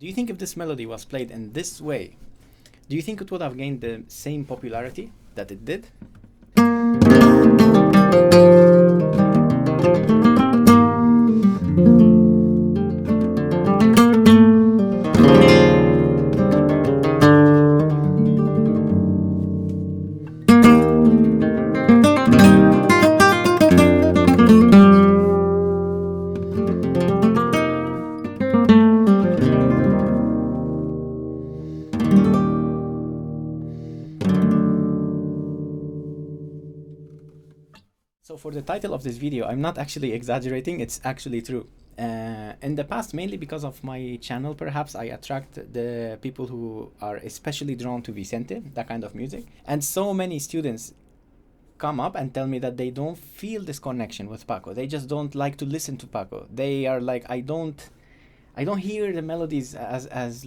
Do you think if this melody was played in this way, do you think it would have gained the same popularity that it did? So for the title of this video, I'm not actually exaggerating, it's actually true. In the past, mainly because of my channel, perhaps I attract the people who are especially drawn to Vicente, that kind of music. And so many students come up and tell me that they don't feel this connection with Paco. They just don't like to listen to Paco. They are like, I don't hear the melodies as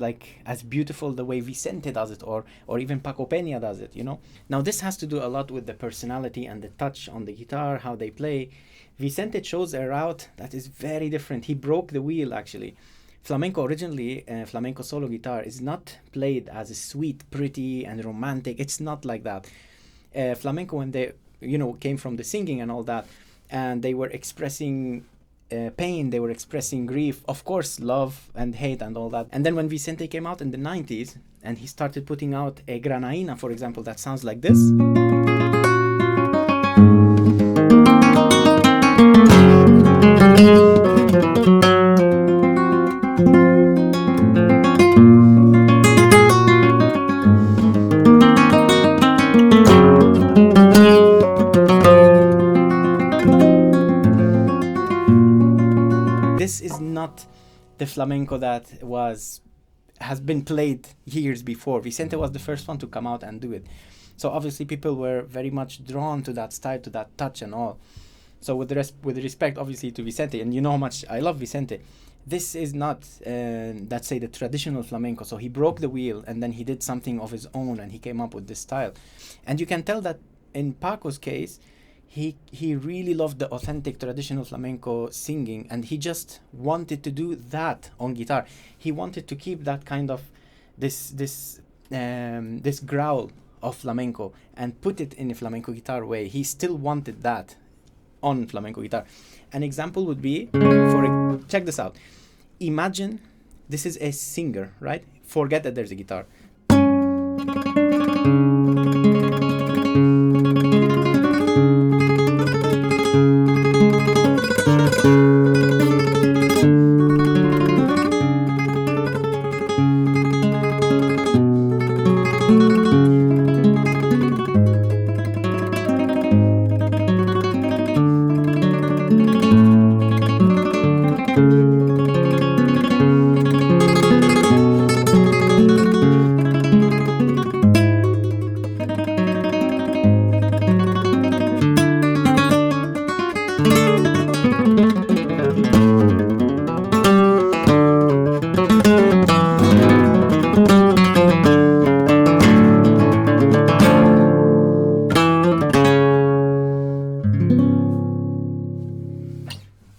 beautiful the way Vicente does it, or even Paco Peña does it, you know. Now this has to do a lot with the personality and the touch on the guitar, how they play. Vicente chose a route that is very different. He broke the wheel actually. Flamenco originally, flamenco solo guitar is not played as a sweet, pretty and romantic. It's not like that. Flamenco, when they, you know, came from the singing and all that, and they were expressing pain, they were expressing grief, of course love and hate and all that. And then when Vicente came out in the 90s and he started putting out a granaina, for example, that sounds like this. This is not the flamenco that has been played years before. Vicente was the first one to come out and do it. So obviously people were very much drawn to that style, to that touch and all. So with respect obviously to Vicente, and you know how much I love Vicente, this is not, let's say, the traditional flamenco. So he broke the wheel and then he did something of his own and he came up with this style. And you can tell that in Paco's case, he really loved the authentic traditional flamenco singing, and he just wanted to do that on guitar. He wanted to keep that kind of this growl of flamenco and put it in a flamenco guitar way. He still wanted that on flamenco guitar. An example would be, check this out. Imagine this is a singer, right? Forget that there's a guitar.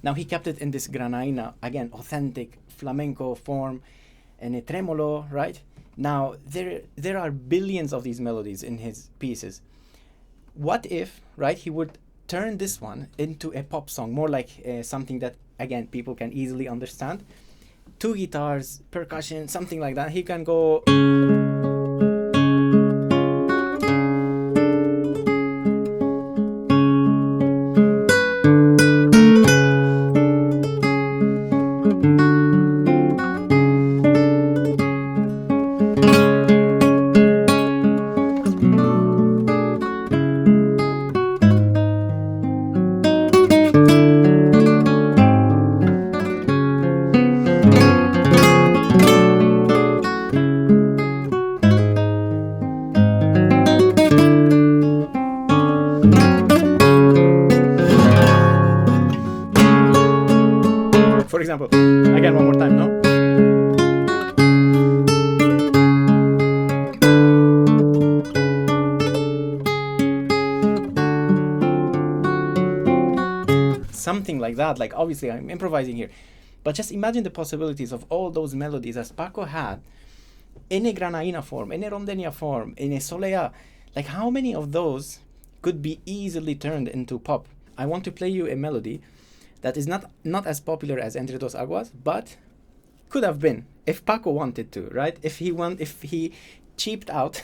Now he kept it in this granaina, again, authentic flamenco form, and a tremolo, right? Now there are billions of these melodies in his pieces. What if, right, he would turn this one into a pop song, more like something that, again, people can easily understand. 2 guitars, percussion, something like that. He can go... For example, again, one more time, no? Something like that. Like, obviously I'm improvising here, But just imagine the possibilities of all those melodies as Paco had in a granaina form, in a rondeña form, in a soleá. Like, how many of those could be easily turned into pop? I want to play you a melody that is not as popular as Entre Dos Aguas, but could have been if Paco wanted to, right? If he cheaped out,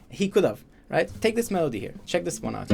he could have, right? Take this melody here. Check this one out.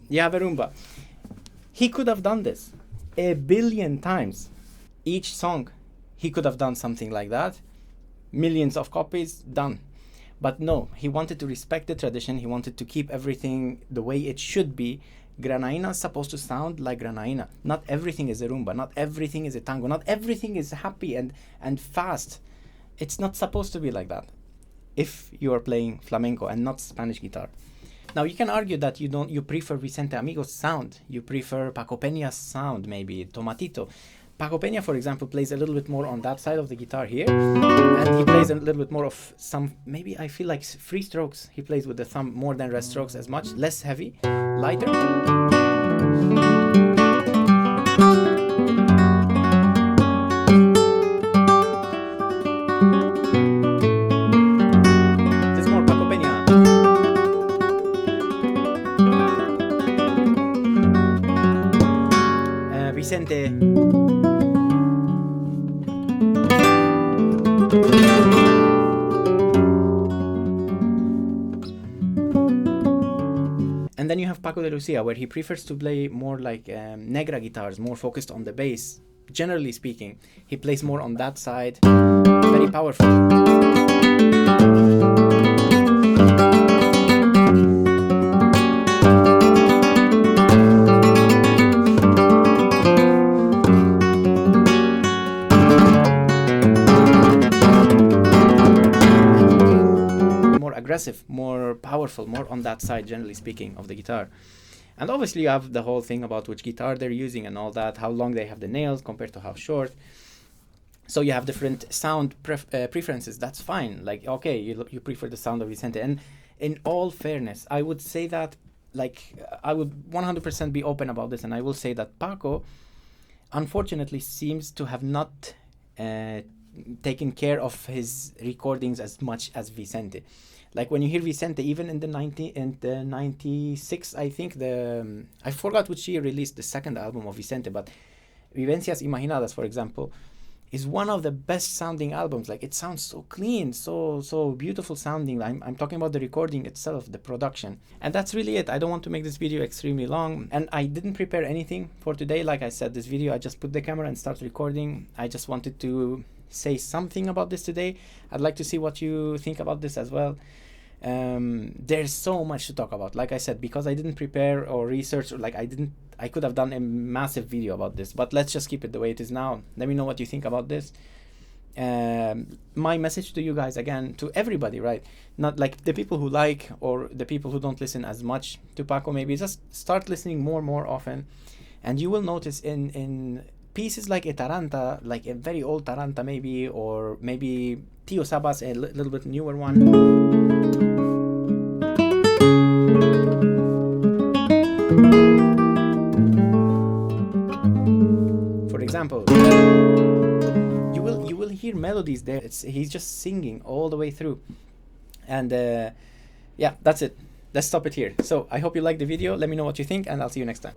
You have a rumba. He could have done this a billion times. Each song, he could have done something like that. Millions of copies, done. But no, he wanted to respect the tradition. He wanted to keep everything the way it should be. Granaina is supposed to sound like granaina. Not everything is a rumba. Not everything is a tango. Not everything is happy and fast. It's not supposed to be like that if you are playing flamenco and not Spanish guitar. Now, you can argue that you prefer Vicente Amigo's sound. You prefer Paco Peña's sound, maybe Tomatito. Paco Peña, for example, plays a little bit more on that side of the guitar here. And he plays a little bit more of some, maybe I feel like free strokes. He plays with the thumb more than rest strokes as much. Less heavy, lighter. Vicente. And then you have Paco de Lucía, where he prefers to play more like negra guitars, more focused on the bass. Generally speaking, he plays more on that side. Very powerful. Aggressive, more powerful, more on that side, generally speaking, of the guitar. And obviously you have the whole thing about which guitar they're using and all that, how long they have the nails compared to how short. So you have different sound preferences. That's fine. Like, okay, you prefer the sound of Vicente. And in all fairness, I would say that, like, I would 100% be open about this, and I will say that Paco, unfortunately, seems to have not taken care of his recordings as much as Vicente. Like, when you hear Vicente, even in the 96, I think, I forgot which year released the second album of Vicente, but Vivencias Imaginadas, for example, is one of the best sounding albums. Like, it sounds so clean, so beautiful sounding. I'm talking about the recording itself, the production. And that's really it. I don't want to make this video extremely long, and I didn't prepare anything for today. Like I said, this video, I just put the camera and start recording. I just wanted to say something about this today. I'd like to see what you think about this as well. There's so much to talk about. Like I said, because I didn't prepare or research, or like I could have done a massive video about this, but let's just keep it the way it is now. Let me know what you think about this. My message to you guys, again, to everybody, right? Not like the people who like, or the people who don't listen as much to Paco, maybe just start listening more often, and you will notice in pieces like a Taranta, like a very old Taranta maybe, or maybe Tio Sabas, a little bit newer one. For example, you will hear melodies there. He's just singing all the way through. And yeah, that's it. Let's stop it here. So I hope you liked the video. Let me know what you think, and I'll see you next time.